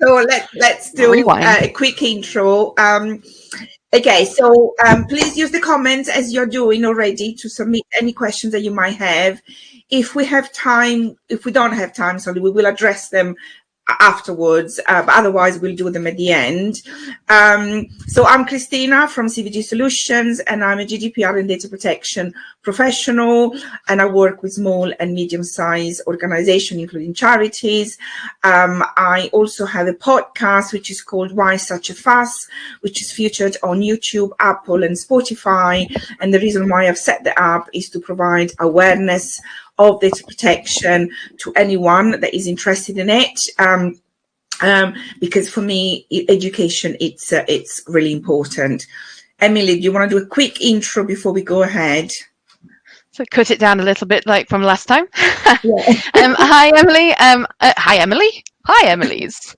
So let's do a quick intro. Okay, so please use the comments as you're doing already to submit any questions that you might have. If we have time, if we don't have time, sorry, we will address them afterwards, but otherwise we'll do them at the end. So I'm Cristina from CVG Solutions, and I'm a GDPR and data protection professional, and I work with small and medium-sized organizations, including charities. I also have a podcast which is called Why Such a Fuss, which is featured on YouTube, Apple and Spotify, and the reason why I've set that up is to provide awareness of data protection to anyone that is interested in it, because for me, education, it's really important. Emily, do you want to do a quick intro before we go ahead? So cut it down a little bit, like from last time. Yeah. Hi, Emily. Hi, Emily. Hi, Emily's.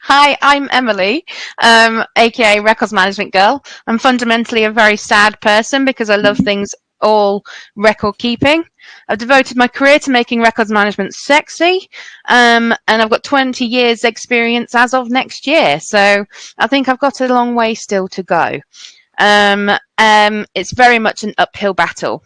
Hi, I'm Emily, aka Records Management Girl. I'm fundamentally a very sad person because I love things all record keeping. I've devoted my career to making records management sexy, and I've got 20 years experience as of next year, so I think I've got a long way still to go. It's very much an uphill battle.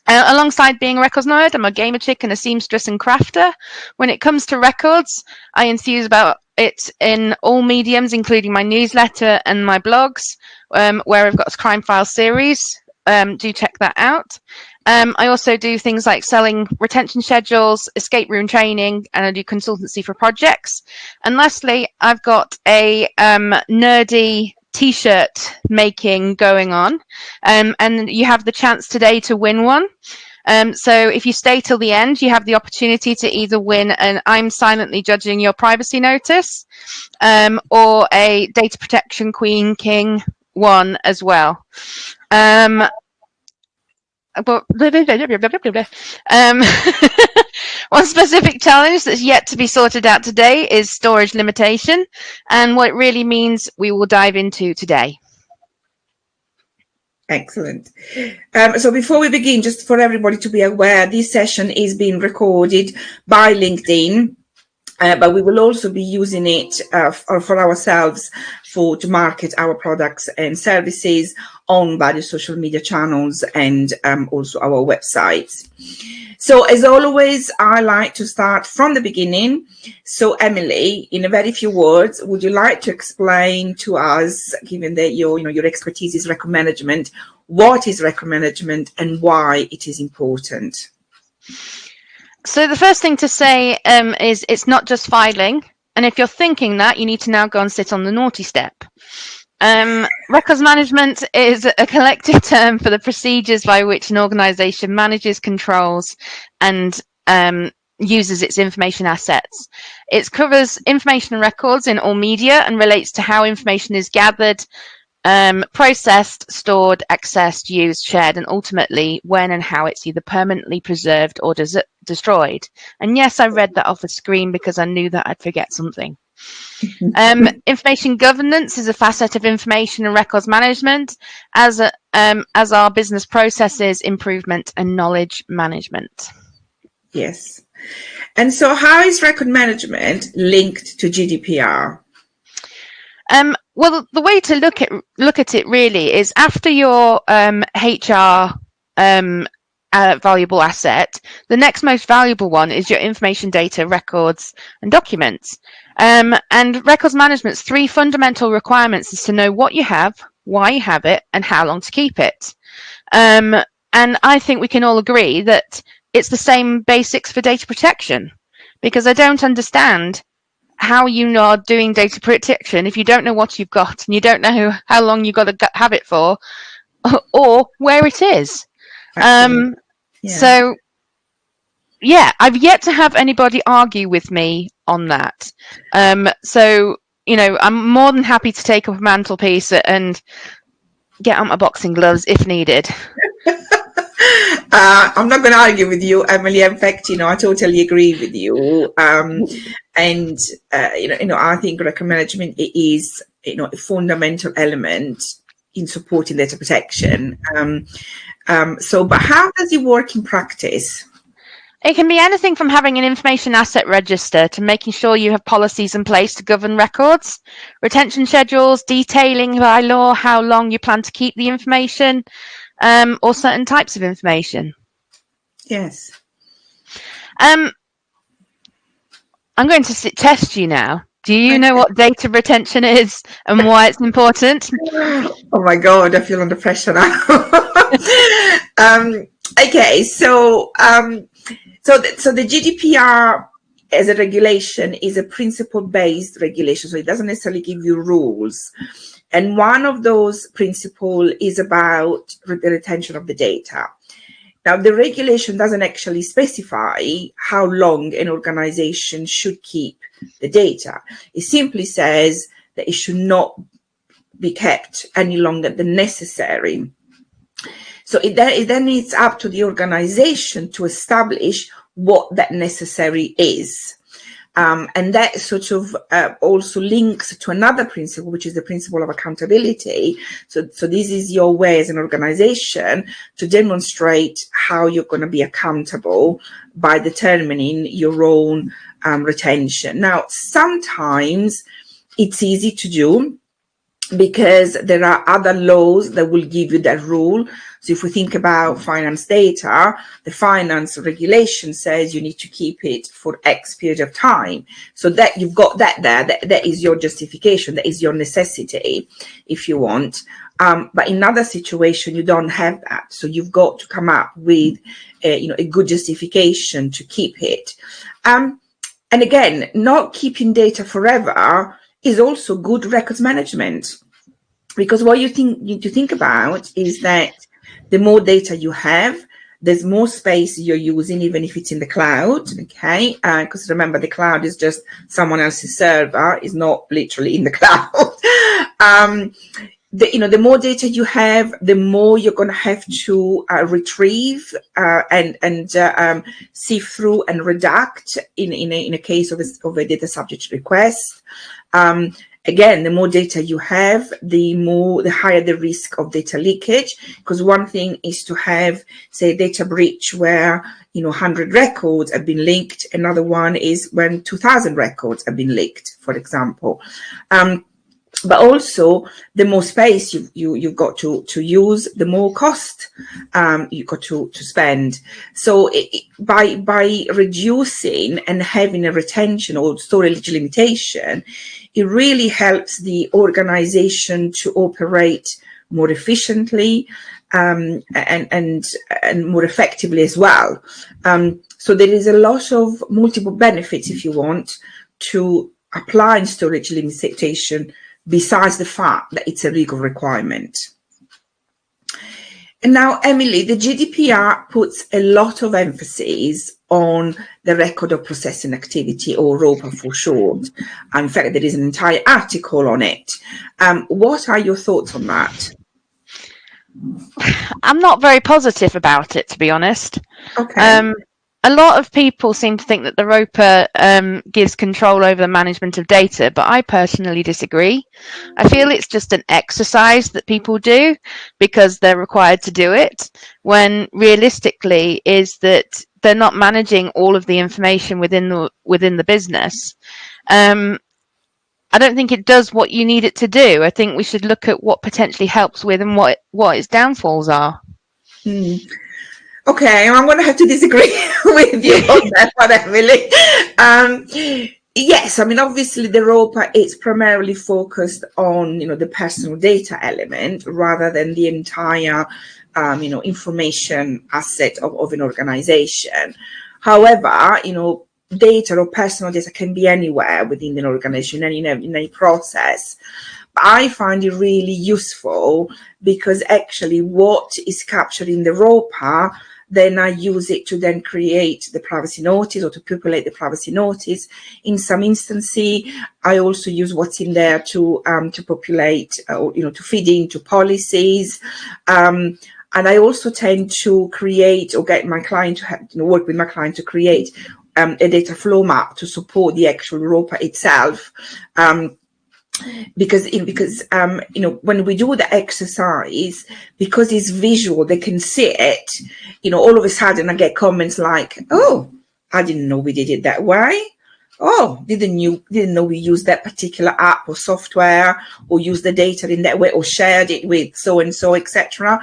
Alongside being a records nerd, I'm a gamer chick and a seamstress and crafter. When it comes to records, I enthuse about it in all mediums, including my newsletter and my blogs, where I've got a crime file series. Do check that out. I also do things like selling retention schedules, escape room training, and I do consultancy for projects. And lastly, I've got a nerdy t-shirt making going on, and you have the chance today to win one. So if you stay till the end, you have the opportunity to either win an I'm silently judging your privacy notice, or a data protection queen king one as well. One specific challenge that's yet to be sorted out today is storage limitation, and what it really means we will dive into today. Excellent. So before we begin, just for everybody to be aware, this session is being recorded by LinkedIn. But we will also be using it for ourselves to market our products and services on various social media channels and also our websites. So as always, I like to start from the beginning. So Emily, in a very few words, would you like to explain to us, given that your expertise is record management, what is record management and why it is important? So the first thing to say is it's not just filing. And if you're thinking that, you need to now go and sit on the naughty step. Records management is a collective term for the procedures by which an organisation manages, controls, and uses its information assets. It covers information and records in all media and relates to how information is gathered, processed, stored, accessed, used, shared, and ultimately when and how it's either permanently preserved or destroyed. And yes, I read that off the screen because I knew that I'd forget something. Information governance is a facet of information and records management, as are business processes, improvement, and knowledge management. Yes. And so how is record management linked to GDPR? Well, the way to look at it really is after your HR valuable asset, the next most valuable one is your information, data, records, and documents. And records management's three fundamental requirements is to know what you have, why you have it, and how long to keep it. And I think we can all agree that it's the same basics for data protection, because I don't understand how you are doing data protection if you don't know what you've got and you don't know how long you've got to have it for or where it is. So yeah, I've yet to have anybody argue with me on that. So, I'm more than happy to take up a mantelpiece and get out my boxing gloves if needed. I'm not going to argue with you, Emily. In fact, I totally agree with you. And I think record management is, a fundamental element in supporting data protection. But how does it work in practice? It can be anything from having an information asset register to making sure you have policies in place to govern records, retention schedules, detailing by law how long you plan to keep the information, or certain types of information. Yes. I'm going to test you now. Do you know what data retention is and why it's important? Oh my God, I feel under pressure now. Okay, so the GDPR as a regulation is a principle-based regulation, so it doesn't necessarily give you rules. And one of those principles is about the retention of the data. Now, the regulation doesn't actually specify how long an organization should keep the data. It simply says that it should not be kept any longer than necessary. So then it's up to the organization to establish what that necessary is. And that sort of also links to another principle, which is the principle of accountability. So this is your way as an organization to demonstrate how you're going to be accountable by determining your own retention. Now, sometimes it's easy to do because there are other laws that will give you that rule. So if we think about finance data, the finance regulation says you need to keep it for X period of time. So that you've got that there, that is your justification, that is your necessity, if you want. But in other situations, you don't have that. So you've got to come up with a good justification to keep it. And again, not keeping data forever is also good records management, because what you need to think about is that the more data you have, there's more space you're using, even if it's in the cloud, okay? Because remember, the cloud is just someone else's server, is not literally in the cloud. The more data you have, the more you're going to have to retrieve and sift through and redact in a case of a data subject request. Again, the more data you have, the higher the risk of data leakage, because one thing is to have, say, a data breach where 100 records have been leaked. Another one is when 2,000 records have been leaked, for example. But also, the more space you've got to use, the more cost you've got to spend. So by reducing and having a retention or storage limitation, it really helps the organization to operate more efficiently and more effectively as well. So there is a lot of multiple benefits, if you want, to applying storage limitation, besides the fact that it's a legal requirement. And now, Emily, the GDPR puts a lot of emphasis on the record of processing activity, or ROPA for short. In fact, there is an entire article on it. What are your thoughts on that? I'm not very positive about it, to be honest. Okay. A lot of people seem to think that the ROPA gives control over the management of data, but I personally disagree. I feel it's just an exercise that people do because they're required to do it, when realistically is that they're not managing all of the information within the business. I don't think it does what you need it to do. I think we should look at what potentially helps with and what its downfalls are. Okay, I'm going to have to disagree with you on that one, Emily. Yes, I mean, obviously the ROPA is primarily focused on, the personal data element rather than the entire, information asset of an organization. However, data or personal data can be anywhere within an organization and in any process. But I find it really useful because actually what is captured in the ROPA, then I use it to then create the privacy notice or to populate the privacy notice. In some instances, I also use what's in there to populate or to feed into policies. And I also tend to create or get my client to have, work with my client to create a data flow map to support the actual ROPA itself. because when we do the exercise, because it's visual, they can see it. All of a sudden I get comments like, "Oh, I didn't know we did it that way. Oh, didn't know we used that particular app or software, or use the data in that way, or shared it with so and so, etc."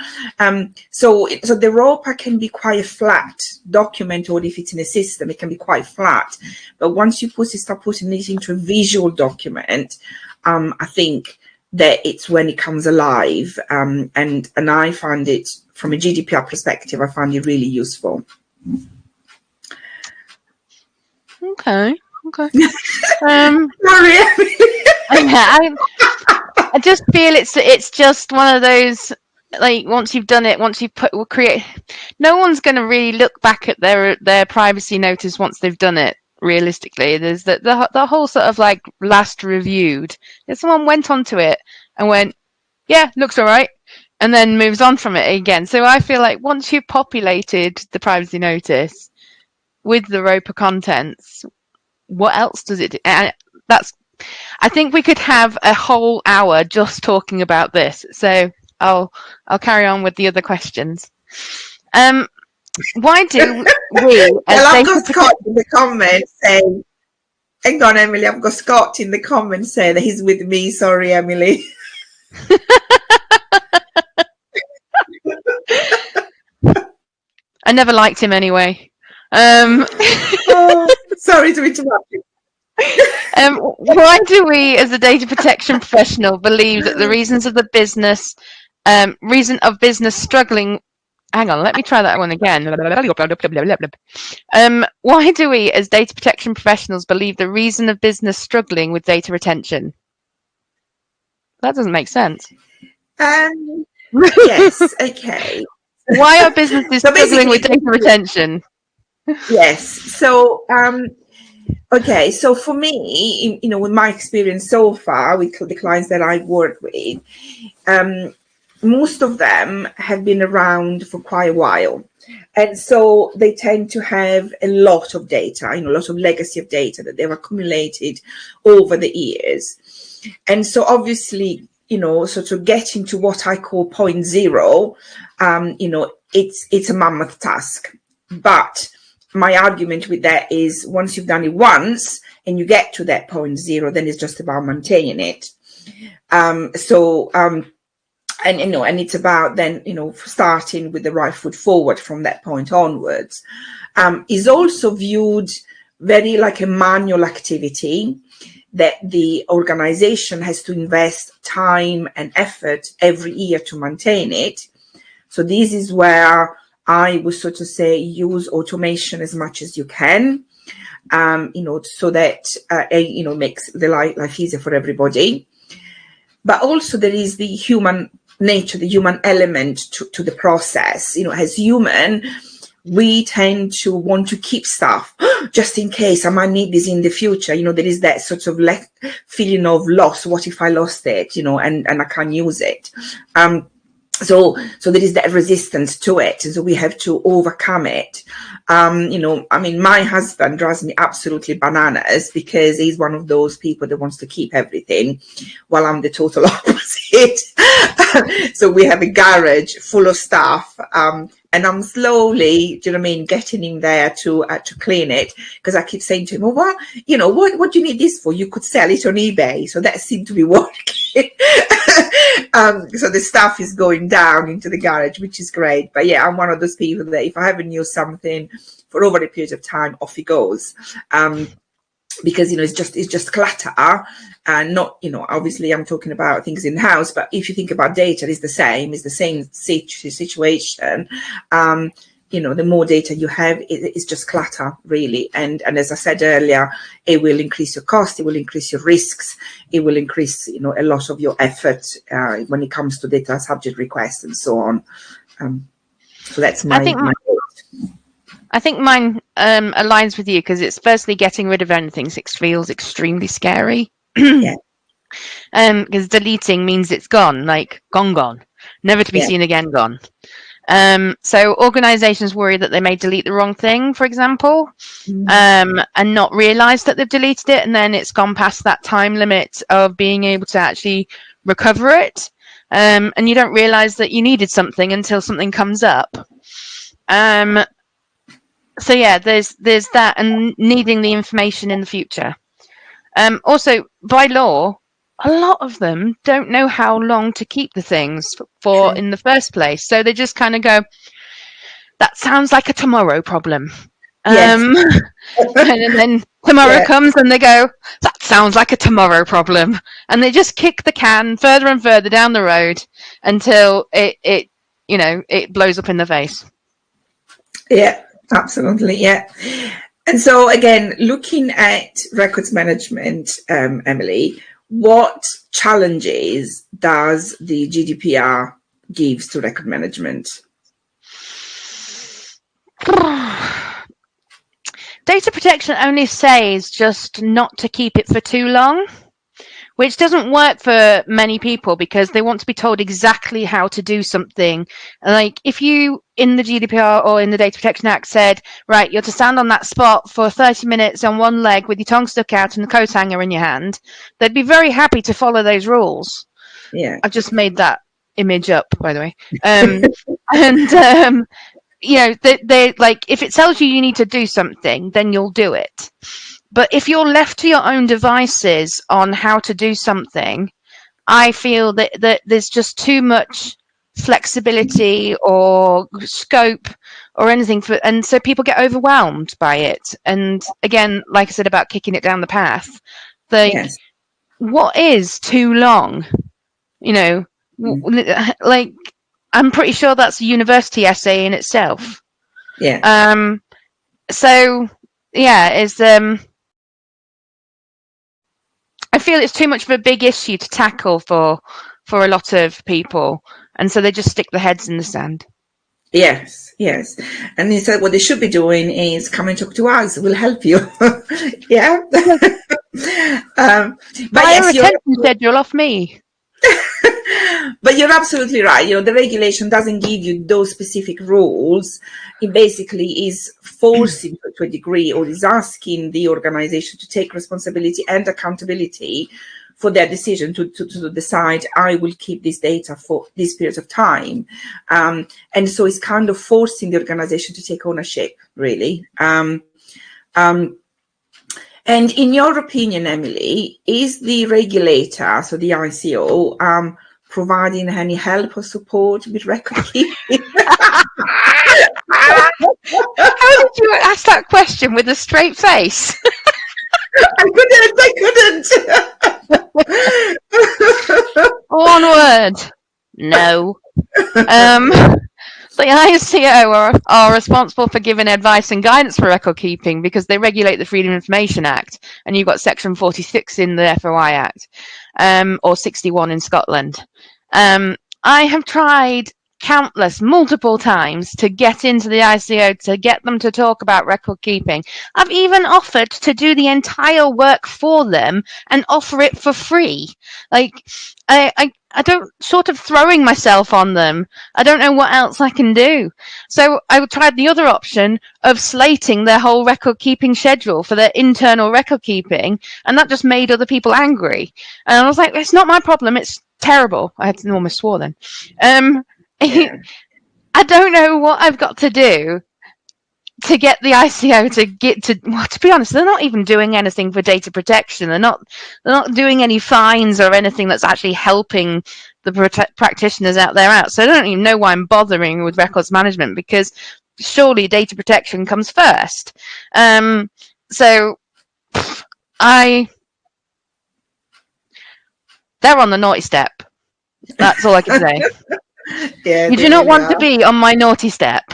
So the ROPA can be quite a flat document, or if it's in a system, it can be quite flat. But once you start putting it into a visual document, I think that it's when it comes alive. And I find it, from a GDPR perspective, I find it really useful. Okay. Sorry. I just feel it's just one of those, like, once you've done it, once you create, no one's going to really look back at their privacy notice once they've done it. Realistically, there's the whole sort of like last reviewed. If someone went onto it and went, "Yeah, looks all right," and then moves on from it again. So I feel like once you've populated the privacy notice with the ROPA contents, what else does it do? And I think we could have a whole hour just talking about this. So I'll carry on with the other questions. Why do we? I've got Scott in the comments saying, "Hang on, Emily." I've got Scott in the comments saying that he's with me. Sorry, Emily. I never liked him anyway. Sorry to interrupt you. Why do we, as a data protection professional, believe that the reason of business struggling? Hang on, let me try that one again. Why do we, as data protection professionals, believe the reason of business struggling with data retention? That doesn't make sense. Yes. Okay. Why are businesses struggling with data retention? Yes. So, okay. So for me, with my experience so far with the clients that I've worked with, most of them have been around for quite a while. And so they tend to have a lot of data, a lot of legacy of data that they've accumulated over the years. And so obviously, sort of getting to what I call point zero, it's a mammoth task. But my argument with that is, once you've done it once and you get to that point zero, then it's just about maintaining it. And it's about then, starting with the right foot forward from that point onwards. Is also viewed very like a manual activity that the organization has to invest time and effort every year to maintain it. So this is where I would sort of say use automation as much as you can, so that, makes the life easier for everybody. But also there is the human nature, the human element to the process. As human, we tend to want to keep stuff just in case I might need this in the future. There is that sort of feeling of loss. What if I lost it, and I can't use it? So there is that resistance to it. So we have to overcome it. My husband drives me absolutely bananas because he's one of those people that wants to keep everything, while I'm the total opposite. So we have a garage full of stuff, and I'm slowly, getting him there to clean it, because I keep saying to him, "Well, what do you need this for? You could sell it on eBay." So that seemed to be working. So the stuff is going down into the garage, which is great. But yeah, I'm one of those people that if I haven't used something for over a period of time, off it goes. Because it's just clutter, and not, obviously I'm talking about things in the house, but if you think about data, it's the same situation. The more data you have, it's just clutter, really. And as I said earlier, it will increase your cost, it will increase your risks, it will increase, a lot of your effort when it comes to data subject requests and so on. So that's I think mine aligns with you, because it's firstly getting rid of anything. It feels extremely scary. Yeah. Because deleting means it's gone, like gone, never to be seen again, gone. So organizations worry that they may delete the wrong thing, for example, and not realize that they've deleted it, and then it's gone past that time limit of being able to actually recover it. And you don't realize that you needed something until something comes up. So yeah, there's that, and needing the information in the future. Also, by law, a lot of them don't know how long to keep the things for in the first place. So they just kind of go, that sounds like a tomorrow problem. And then tomorrow comes and they go, that sounds like a tomorrow problem. And they just kick the can further and further down the road until it blows up in the face. Yeah, absolutely. Yeah. And so again, looking at records management, Emily, what challenges does the GDPR gives to record management? Data protection only says just not to keep it for too long, which doesn't work for many people because they want to be told exactly how to do something. Like if you in the GDPR or in the Data Protection Act said, right, you're to stand on that spot for 30 minutes on one leg with your tongue stuck out and the coat hanger in your hand, they'd be very happy to follow those rules. Yeah. I've just made that image up, by the way. They like, if it tells you need to do something, then you'll do it. But if you're left to your own devices on how to do something, I feel that there's just too much flexibility or scope or anything and so people get overwhelmed by it. And again, like I said about kicking it down the path, what is too long? Like, I'm pretty sure that's a university essay in itself. Yeah. So yeah, I feel it's too much of a big issue to tackle for a lot of people, and so they just stick their heads in the sand. Yes. And instead, what they should be doing is come and talk to us. We'll help you. Yeah. But yes, attention schedule off me. But you're absolutely right. The regulation doesn't give you those specific rules. It basically is forcing to a degree, or is asking the organization to take responsibility and accountability for their decision to decide, I will keep this data for this period of time. And so it's kind of forcing the organization to take ownership, really. And in your opinion, Emily, is the regulator, so the ICO, providing any help or support with record keeping? How did you ask that question with a straight face? I couldn't. One word. No. The ICO are responsible for giving advice and guidance for record keeping because they regulate the Freedom of Information Act, and you've got Section 46 in the FOI Act, or 61 in Scotland. I have tried multiple times to get into the ICO to get them to talk about record keeping. I've even offered to do the entire work for them and offer it for free. Like, I don't, sort of throwing myself on them. I don't know what else I can do. So I tried the other option of slating their whole record keeping schedule for their internal record keeping, and that just made other people angry. And I was like, it's not my problem. It's terrible. I had to almost swore then. I don't know what I've got to do to get the ICO to get to. Well, to be honest, they're not even doing anything for data protection. They're not doing any fines or anything that's actually helping the practitioners out there out. So I don't even know why I'm bothering with records management, because surely data protection comes first. So they're on the naughty step. That's all I can say. Yeah, you do not want to be on my naughty step.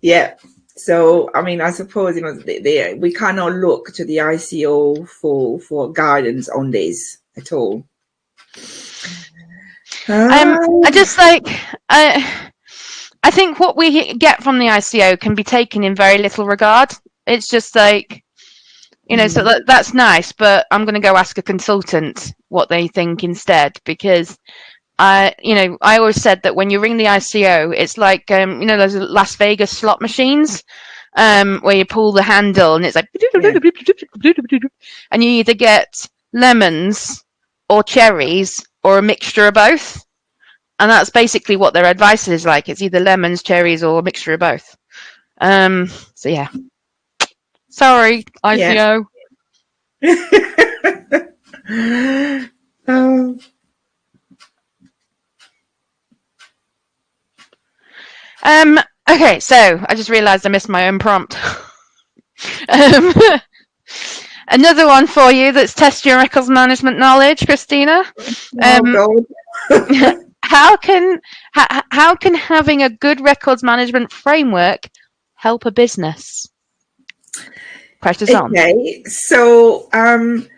Yeah. So, I mean, I suppose, we cannot look to the ICO for guidance on this at all. I just I think what we get from the ICO can be taken in very little regard. It's just like, so that's nice, but I'm going to go ask a consultant what they think instead, because I always said that when you ring the ICO, it's like those Las Vegas slot machines, where you pull the handle and it's like, and you either get lemons or cherries or a mixture of both, and that's basically what their advice is like. It's either lemons, cherries, or a mixture of both. So yeah, sorry, ICO. Okay, so I just realised I missed my own prompt. Another one for you that's test your records management knowledge, Cristina. How can having a good records management framework help a business? Pressure's on. Okay, so when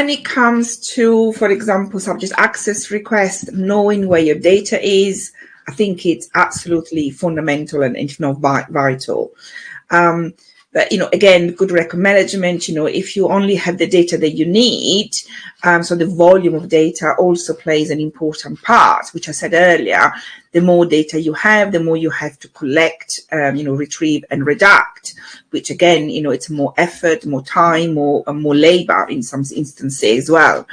it comes to, for example, subject access request, knowing where your data is, I think it's absolutely fundamental and if not vital. But, again, good record management, if you only have the data that you need, so the volume of data also plays an important part, which I said earlier. The more data you have, the more you have to collect, retrieve and redact, which again, it's more effort, more time, more labor in some instances as well.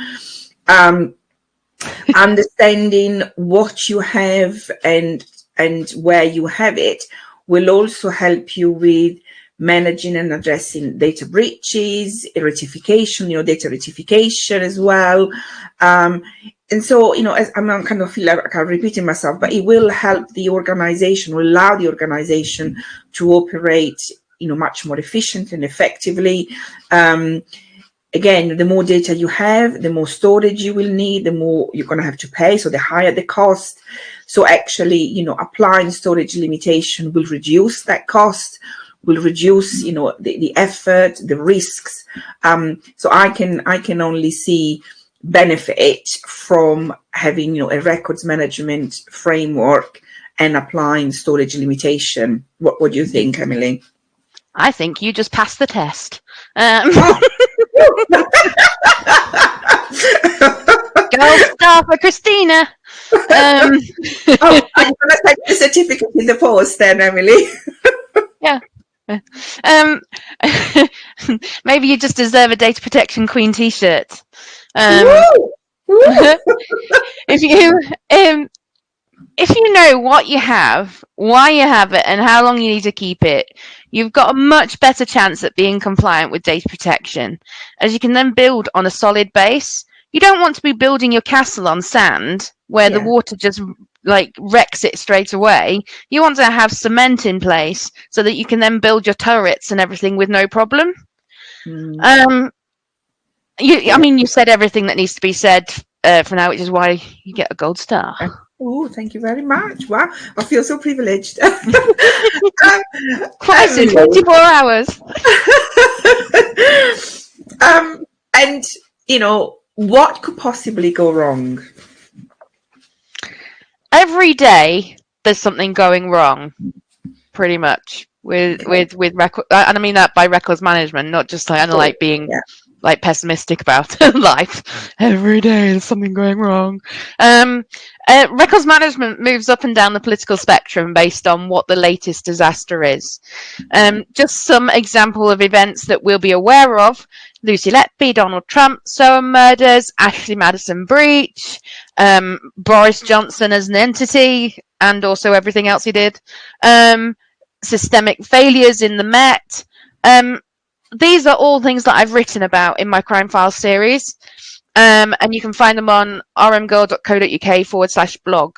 Understanding what you have and where you have it will also help you with managing and addressing data breaches, rectification, data rectification as well. And so, as I'm kind of feel like I'm repeating myself, but it will help the organization, will allow the organization to operate, much more efficiently and effectively. Again, the more data you have, the more storage you will need, the more you're going to have to pay, so the higher the cost. So actually, applying storage limitation will reduce that cost, will reduce, the effort, the risks. So I can only see benefit from having, a records management framework and applying storage limitation. What do you think, Emily? I think you just passed the test. Gold star for Cristina. I'm going to take the certificate in the post then, Emily. Yeah. Maybe you just deserve a data protection queen t-shirt. If you know what you have, why you have it, and how long you need to keep it, you've got a much better chance at being compliant with data protection, as you can then build on a solid base. You don't want to be building your castle on sand where the water just wrecks it straight away. You want to have cement in place so that you can then build your turrets and everything with no problem. You said everything that needs to be said for now, which is why you get a gold star. Oh, thank you very much. Wow, I feel so privileged. Twice in 24 hours. And, what could possibly go wrong? Every day there's something going wrong, pretty much, with record, and I mean that by records management, not just being pessimistic about life. Every day there's something going wrong. Records management moves up and down the political spectrum based on what the latest disaster is. Just some example of events that we'll be aware of: Lucy Letby, Donald Trump, Soham murders, Ashley Madison breach, Boris Johnson as an entity, and also everything else he did, systemic failures in the Met. These are all things that I've written about in my Crime Files series, and you can find them on rmgirl.co.uk/blog.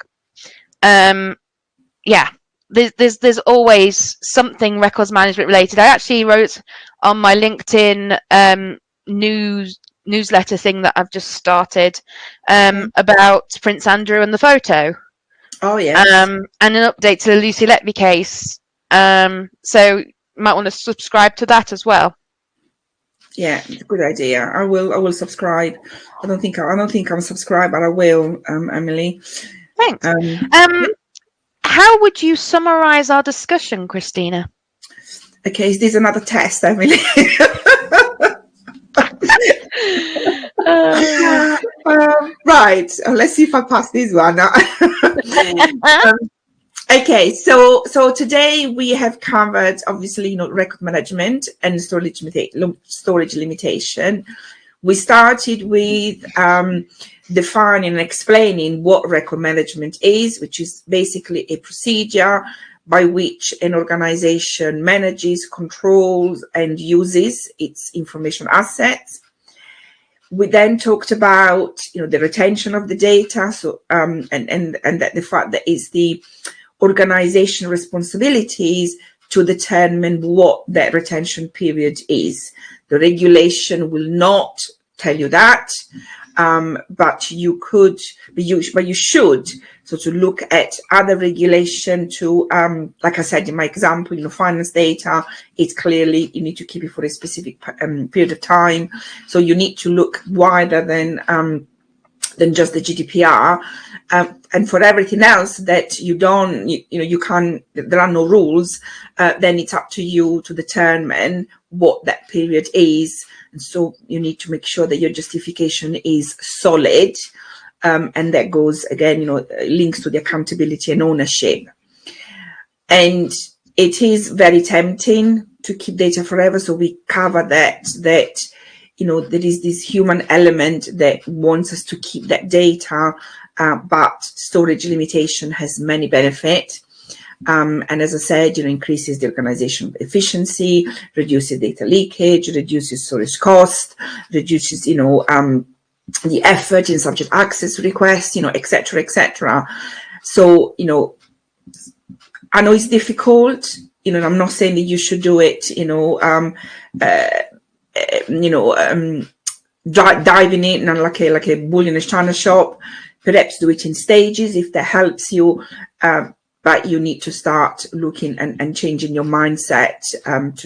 There's always something records management related. I actually wrote on my LinkedIn newsletter thing that I've just started about Prince Andrew and the photo. Oh yeah. And an update to the Lucy Letby case. So you might want to subscribe to that as well. Yeah, it's a good idea. I will subscribe. I don't think I'm subscribed, but I will, Emily. Thanks. How would you summarize our discussion, Cristina? Okay, is this another test, Emily? Right. Right. Let's see if I pass this one. Okay, so today we have covered, obviously, record management and storage limitation. We started with defining and explaining what record management is, which is basically a procedure by which an organization manages, controls, and uses its information assets. We then talked about, the retention of the data, so and that the fact that it's the organization responsibilities to determine what that retention period is. The regulation will not tell you that, but you should. So to look at other regulation to, like I said in my example, finance data, it's clearly you need to keep it for a specific period of time. So you need to look wider than just the GDPR. And for everything else that you don't, you can't, there are no rules, then it's up to you to determine what that period is. And so you need to make sure that your justification is solid. And that goes, again, links to the accountability and ownership. And it is very tempting to keep data forever. So we cover that there is this human element that wants us to keep that data, but storage limitation has many benefits. And as I said, increases the organization efficiency, reduces data leakage, reduces storage cost, reduces, the effort in subject access requests, etc., etc. So, I know it's difficult, I'm not saying that you should do it, diving in and like a bull in a china shop. Perhaps do it in stages if that helps you, but you need to start looking and changing your mindset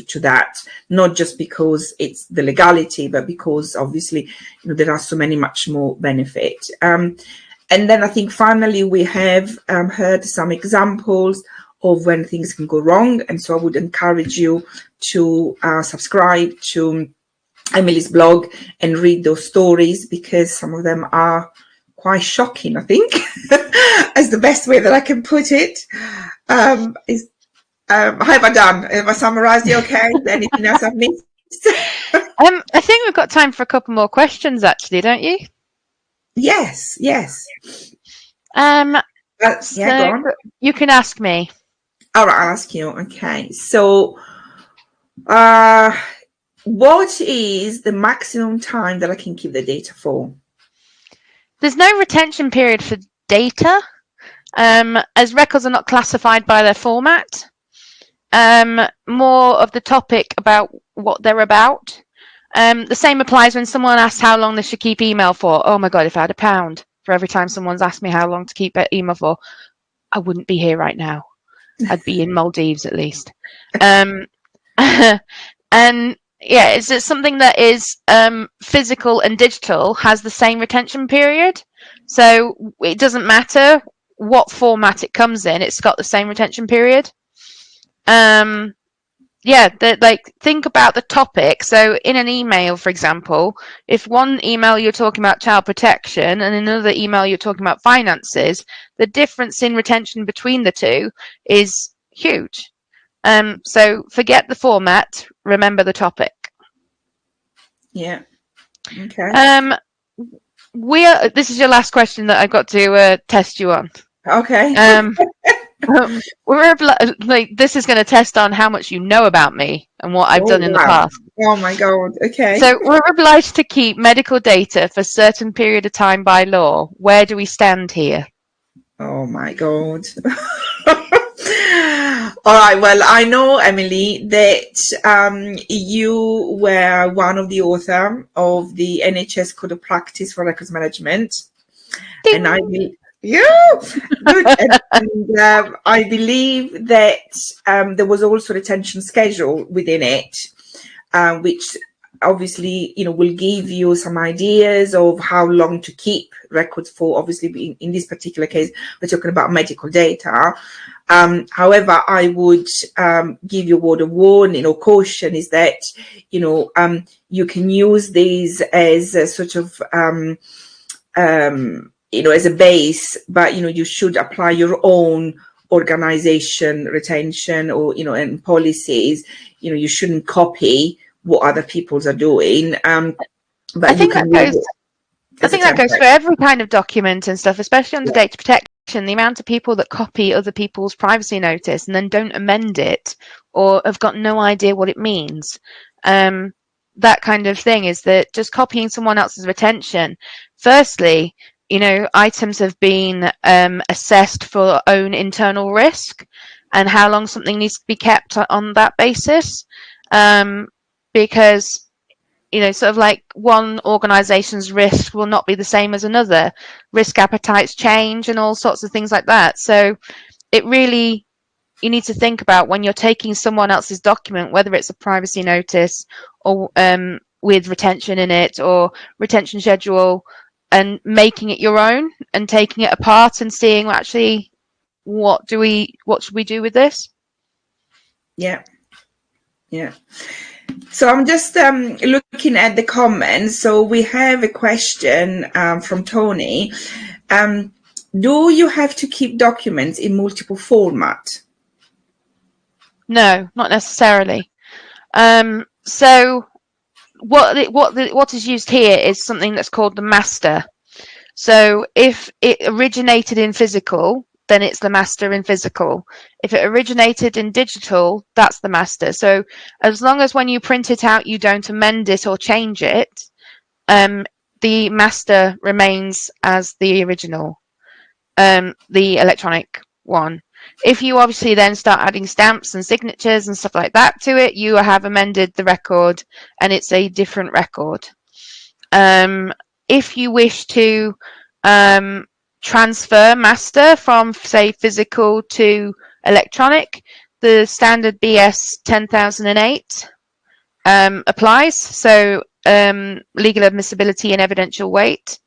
to that, not just because it's the legality, but because obviously there are so many much more benefits. And then I think finally we have heard some examples of when things can go wrong, and so I would encourage you to subscribe to Emily's blog and read those stories, because some of them are quite shocking, I think, as the best way that I can put it. How have I done? Have I summarised it okay? Anything else I've missed? I think we've got time for a couple more questions, actually, don't you? Yes. So go on. You can ask me. All right, I'll ask you. Okay. So, what is the maximum time that I can keep the data for? There's no retention period for data, as records are not classified by their format. More of the topic about what they're about. The same applies when someone asks how long they should keep email for. Oh my God, if I had £1 for every time someone's asked me how long to keep email for, I wouldn't be here right now. I'd be in Maldives at least. And yeah, it's something that is physical and digital has the same retention period. So it doesn't matter what format it comes in, it's got the same retention period. Think about the topic. So in an email, for example, if one email you're talking about child protection and another email you're talking about finances, the difference in retention between the two is huge. So forget the format, remember the topic. Yeah. Okay. This is your last question that I've got to test you on. Okay. This is going to test on how much you know about me and what I've done in the past. Oh my God. Okay. So we're obliged to keep medical data for a certain period of time by law. Where do we stand here? Oh my God. All right. Well, I know, Emily, that you were one of the authors of the NHS Code of Practice for Records Management. Ding. And I will. Yeah, good. and I believe that there was also a retention schedule within it, which obviously, will give you some ideas of how long to keep records for. Obviously, in this particular case, we're talking about medical data. However, I would give you a word of warning or caution is that, you can use these as a sort of you know, as a base, but, you know, you should apply your own organization retention or, you know, and policies. You know, you shouldn't copy what other people's are doing. But I think that goes for every kind of document and stuff, especially under data protection. The amount of people that copy other people's privacy notice and then don't amend it or have got no idea what it means. That kind of thing is that just copying someone else's retention. Firstly, you know, items have been assessed for own internal risk and how long something needs to be kept on that basis. Because, you know, sort of like one organization's risk will not be the same as another. Risk appetites change and all sorts of things like that. So it really, you need to think about when you're taking someone else's document, whether it's a privacy notice or with retention in it or retention schedule, and making it your own and taking it apart and seeing actually what should we do with this? Yeah. So I'm just looking at the comments. So we have a question from Tony. Do you have to keep documents in multiple formats? No, not necessarily. So what is used here is something that's called the master. So if it originated in physical, then it's the master in physical. If it originated in digital, that's the master. So as long as when you print it out, you don't amend it or change it, the master remains as the original, the electronic one. If you obviously then start adding stamps and signatures and stuff like that to it, you have amended the record and it's a different record. If you wish to transfer master from, say, physical to electronic, the standard BS 10008 applies. So legal admissibility and evidential weight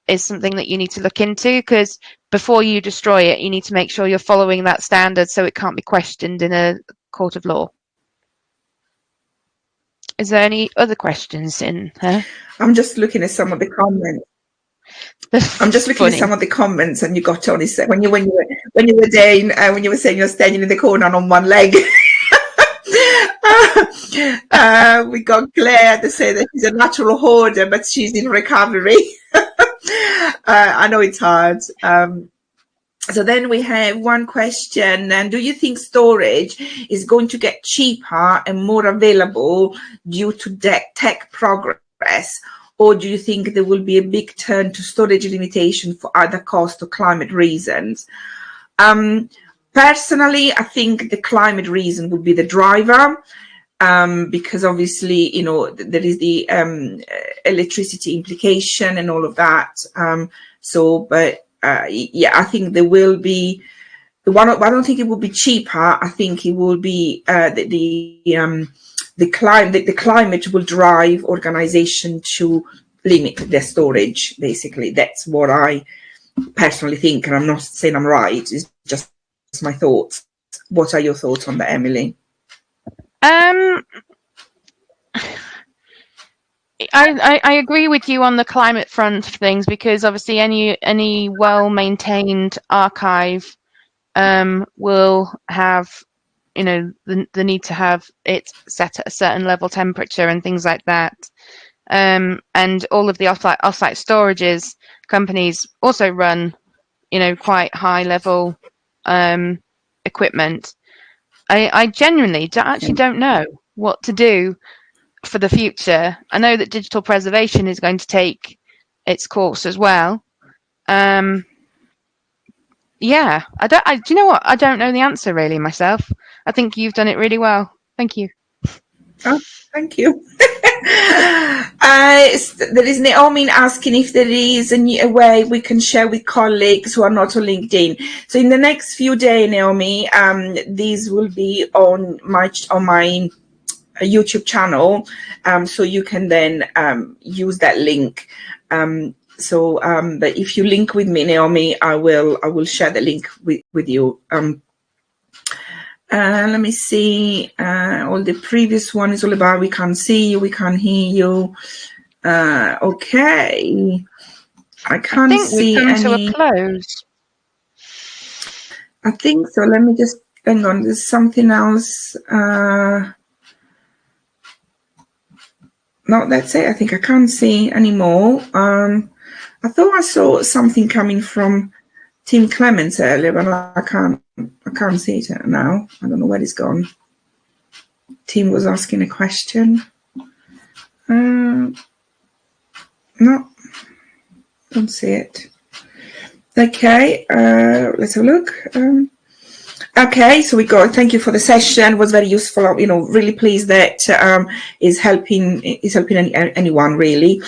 is something that you need to look into, because before you destroy it, you need to make sure you're following that standard so it can't be questioned in a court of law. Is there any other questions in there? I'm just looking at some of the comments. I'm just looking at some of the comments, and you got Tony said when you were saying you're standing in the corner on one leg. We got Claire to say that she's a natural hoarder, but she's in recovery. I know it's hard. So then we have one question, and do you think storage is going to get cheaper and more available due to tech progress? Or do you think there will be a big turn to storage limitation for either cost or climate reasons? Personally, I think the climate reason would be the driver, because obviously, you know, there is the electricity implication and all of that. Yeah, I think there will be one. I don't think it will be cheaper. I think it will be the climate will drive organization to limit their storage. Basically, that's what I personally think, and I'm not saying I'm right. It's just my thoughts. What are your thoughts on that, Emily? I agree with you on the climate front of things, because obviously any well-maintained archive will have, you know, the need to have it set at a certain level temperature and things like that. And all of the offsite storages companies also run, you know, quite high level equipment. I genuinely don't know what to do for the future. I know that digital preservation is going to take its course as well. Yeah, do you know what? I don't know the answer really myself. I think you've done it really well. Thank you. Oh, thank you. There is Naomi asking if there is a way we can share with colleagues who are not on LinkedIn. So in the next few days, Naomi, these will be on my YouTube channel, so you can then use that link. But if you link with me, Naomi, I will share the link with you. Let me see. All the previous one is all about we can't see you, we can't hear you. Okay. I can't see we've come to any. a close. I think so. Let me just hang on. There's something else. No, that's it. I think I can't see anymore. I thought I saw something coming from Tim Clements earlier, but I can't see it now. I don't know where it's gone. Tim was asking a question. No, don't see it. Okay, let's have a look. Okay, so we got. Thank you for the session. It was very useful. You know, really pleased that is helping anyone really.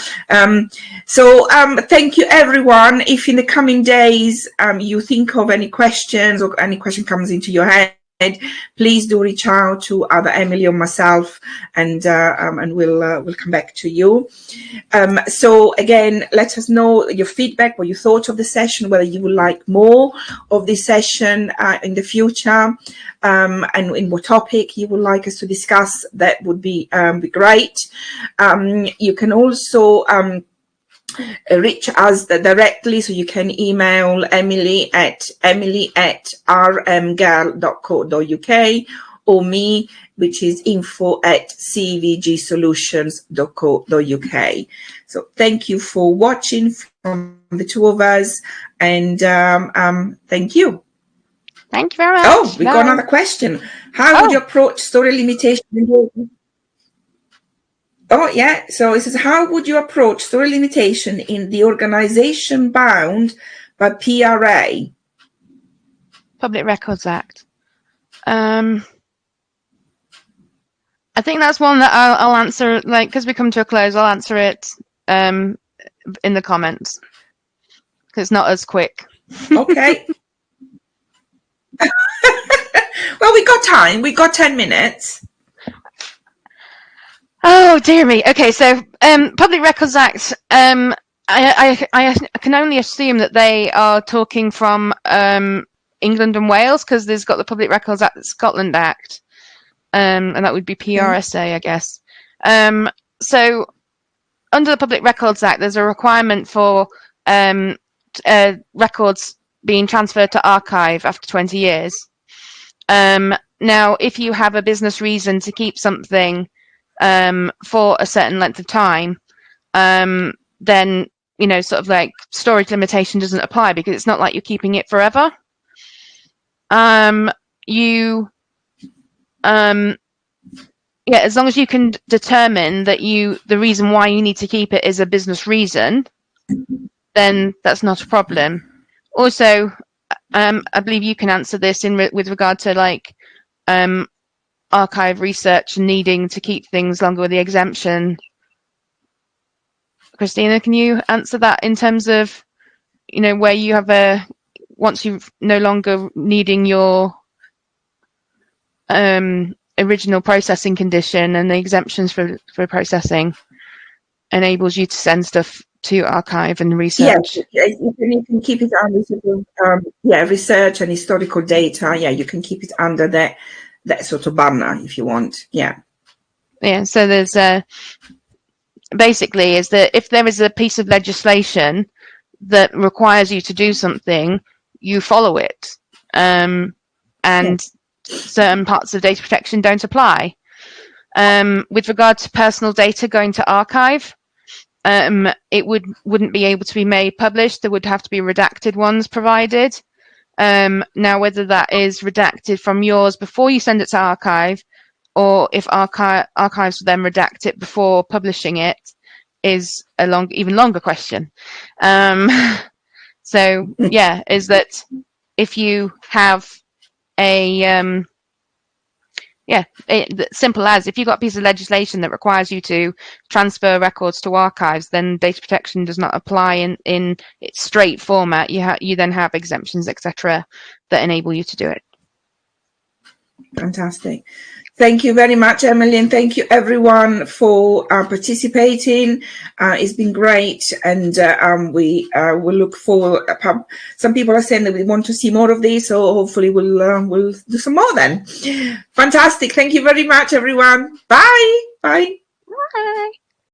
So thank you everyone. If in the coming days you think of any questions or any question comes into your head, please do reach out to either Emily or myself, and we'll come back to you. So again, let us know your feedback, what you thought of the session, whether you would like more of this session in the future, and in what topic you would like us to discuss. That would be great. You can also reach us directly, so you can email Emily at rmgirl.co.uk, or me, which is info@cvgsolutions.co.uk. So thank you for watching from the two of us, and thank you. Thank you very much. Oh, we got another question. How would you approach story limitation? Oh, yeah. So it says, how would you approach story limitation in the organization bound by PRA? Public Records Act. I think that's one that I'll answer, like, because we come to a close, I'll answer it in the comments, because it's not as quick. Okay. Well, we got time. We got 10 minutes. Oh, dear me. Okay, so Public Records Act, I can only assume that they are talking from England and Wales, because there's got the Public Records Act, the Scotland Act, and that would be PRSA, I guess. So under the Public Records Act, there's a requirement for records being transferred to archive after 20 years. Now, if you have a business reason to keep something for a certain length of time, then, you know, sort of like storage limitation doesn't apply, because it's not like you're keeping it forever. Yeah, as long as you can determine that the reason why you need to keep it is a business reason, then that's not a problem. Also, I believe you can answer this with regard to like archive research and needing to keep things longer with the exemption. Cristina, can you answer that in terms of, you know, where you have once you're no longer needing your original processing condition, and the exemptions for processing enables you to send stuff to archive and research? Yeah, you can keep it under sort of, research and historical data. Yeah, you can keep it under that sort of banner if you want. Yeah. Yeah, so there's basically is that if there is a piece of legislation that requires you to do something, you follow it, and certain parts of data protection don't apply. With regard to personal data going to archive, it wouldn't be able to be made published. There would have to be redacted ones provided. Now, whether that is redacted from yours before you send it to archive, or if archives will then redact it before publishing it, is a even longer question. So yeah, is that if you have simple as if you've got a piece of legislation that requires you to transfer records to archives, then data protection does not apply in its straight format. You then have exemptions, etc., that enable you to do it. Fantastic. Thank you very much, Emily, and thank you everyone for participating. It's been great, and we will look forward. Some people are saying that we want to see more of this, so hopefully we'll do some more then. Fantastic. Thank you very much, everyone. Bye. Bye. Bye.